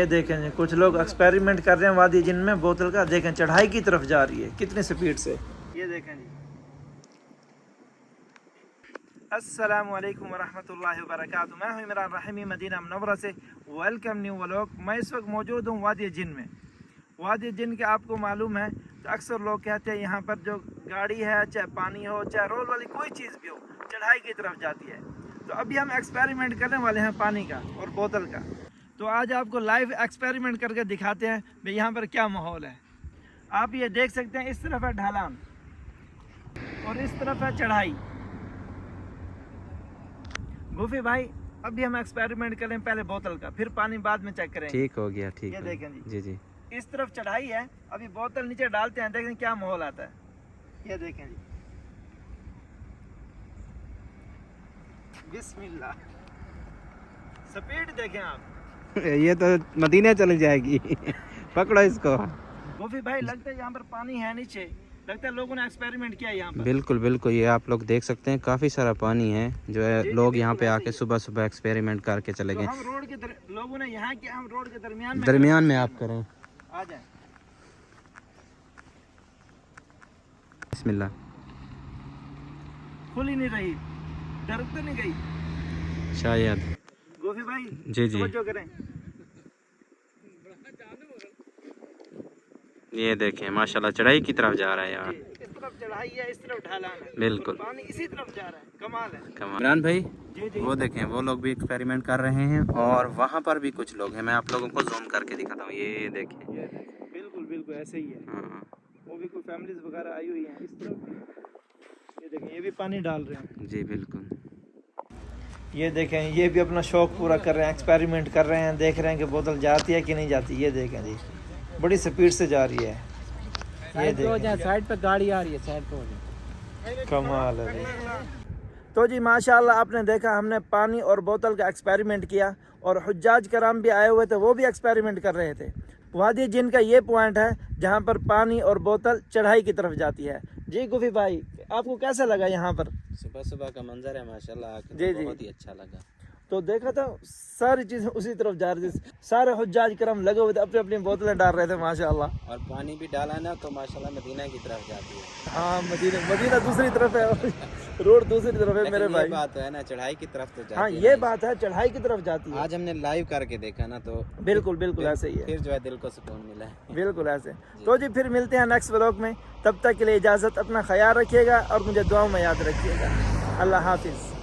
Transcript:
ये देखें जी, कुछ लोग एक्सपेरिमेंट कर रहे हैं वादी जिन में बोतल का। देखें चढ़ाई की तरफ जा रही है कितनी स्पीड से। ये देखें जी। अस्सलामु अलैकुम वरहमतुल्लाहि वबरकातुहू। मैं हूं इमरान रहीमी मदीना मुनव्वरा से। Welcome new vlog. मैं इस वक्त मौजूद हूं वादी जिन में। वादी जिन के आपको मालूम है तो अक्सर लोग कहते हैं यहाँ पर जो गाड़ी है, चाहे पानी हो चाहे रोल वाली कोई चीज़ भी हो, चढ़ाई की तरफ जाती है। तो अभी हम एक्सपेरिमेंट करने वाले हैं पानी का और बोतल का। तो आज आपको लाइव एक्सपेरिमेंट करके दिखाते हैं भाई यहाँ पर क्या माहौल है। आप ये देख सकते हैं, इस तरफ है ढलान और इस तरफ है चढ़ाई। गुफी भाई, अभी हम एक्सपेरिमेंट करें पहले बोतल का, फिर पानी बाद में चेक करेंगे। ठीक हो गया, ठीक। ये देखें जी। जी जी। इस तरफ चढ़ाई है, अभी बोतल नीचे डालते हैं, देखें क्या माहौल आता है। ये देखें जी, बिस्मिल्लाह। स्पीड देखें आप। ये तो मदीने चली जाएगी। पकड़ो इसको। गोफी भाई, लगता है यहाँ पर पानी है नीचे, लगता है लोगों ने एक्सपेरिमेंट किया यहाँ पर। बिल्कुल बिल्कुल, ये आप लोग देख सकते हैं काफी सारा पानी है जो है। जी, लोग यहाँ पे बिल्कुल आके सुबह सुबह एक्सपेरिमेंट करके चले तो गए। हम रोड के लोगों ने यहाँ किया, हम रोड के दरमियान में आप करें। आ जाए। बिस्मिल्लाह। खुल ही नहीं रही, डर तो नहीं गई शायद। गोफी भाई जी जी। तवज्जो करें। ये देखें माशाल्लाह चढ़ाई की तरफ जा रहा है यार। इस तरफ चढ़ाई है, इस तरफ ढलान है। बिल्कुल। पानी इसी तरफ जा रहा है, कमाल है। इमरान भाई, जी जी। वो देखें वो लोग भी एक्सपेरिमेंट कर रहे हैं और वहाँ पर भी कुछ लोग हैं। मैं आप लोगों को जूम करके दिखाता हूँ। ये देखें, बिल्कुल बिल्कुल ऐसे ही है। हाँ। वो भी कोई फैमिलीज वगैरह आई हुई हैं इस तरफ भी। ये देखें, ये भी पानी डाल रहे हैं। जी बिल्कुल। ये देखें, ये भी अपना शौक पूरा कर रहे हैं, एक्सपेरिमेंट कर रहे हैं, देख रहे हैं कि बोतल जाती है कि नहीं जाती। ये देखें जी, बड़ी स्पीड से जा रही है। ये देखें, साइड पे गाड़ी आ रही है, साइड पे हो जाए। कमाल है जी। तो जी माशाल्लाह, आपने देखा हमने पानी और बोतल का एक्सपेरिमेंट किया और हुज्जाज कराम भी आए हुए थे, वो भी एक्सपेरिमेंट कर रहे थे। वादी जिन का ये पॉइंट है जहाँ पर पानी और बोतल चढ़ाई की तरफ जाती है। जी गुफी भाई, आपको कैसा लगा यहाँ पर? सुबह सुबह का मंजर है माशाल्लाह, जी जी, बहुत ही अच्छा लगा। तो देखा था सारी चीजें उसी तरफ जा रही थी, सारे हुज्जाज करम लगे हुए थे, अपनी अपनी बोतलें डाल रहे थे माशाल्लाह। और पानी भी डाला ना तो माशाल्लाह मदीना की तरफ जाती है। हाँ, मदीना दूसरी तरफ है, रोड दूसरी तरफ है मेरे भाई। बात है ना, चढ़ाई की तरफ तो जाती हाँ, है। ये बात है, चढ़ाई की तरफ जाती है। आज हमने लाइव करके देखा ना तो बिल्कुल बिल्कुल ऐसे ही है, फिर जो है दिल को सुकून मिला है। बिल्कुल ऐसे। तो जी फिर मिलते हैं नेक्स्ट व्लॉग में, तब तक के लिए इजाज़त, अपना ख्याल रखिएगा और मुझे दुआओं में याद रखिएगा। अल्लाह हाफिज़।